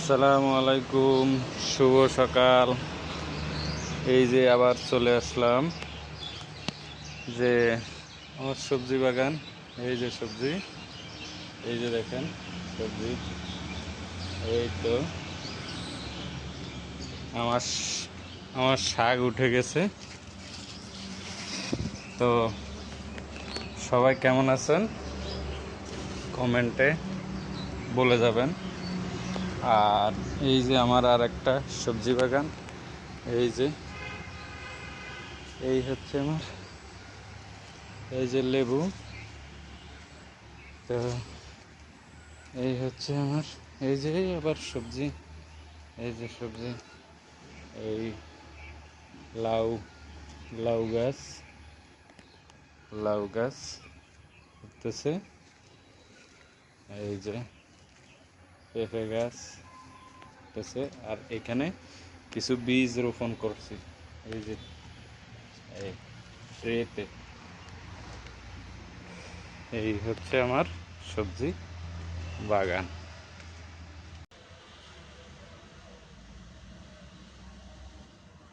আসসালামু আলাইকুম, শুভ সকাল। এই যে আবার চলে আসলাম যে আমার সবজি বাগান। এই যে সবজি, এই যে দেখেন সবজি। এই তো আমার আমার শাক উঠে গেছে। তো সবাই কেমন আছেন কমেন্টে বলে যাবেন। আর এই যে আমার আর একটা সবজি বাগান। এই যে এই হচ্ছে আমার, এই যে লেবু। তো এই হচ্ছে আমার, এই যে আবার সবজি, এই যে সবজি, এই লাউ, লাউ গাছ, লাউ গাছ উঠতেছে। এই যে পেঁপে গাছ উঠতেছে। আর এখানে কিছু বীজ রোপণ করছি, এই যে এই ট্রেতে। এই হচ্ছে আমার সবজি বাগান।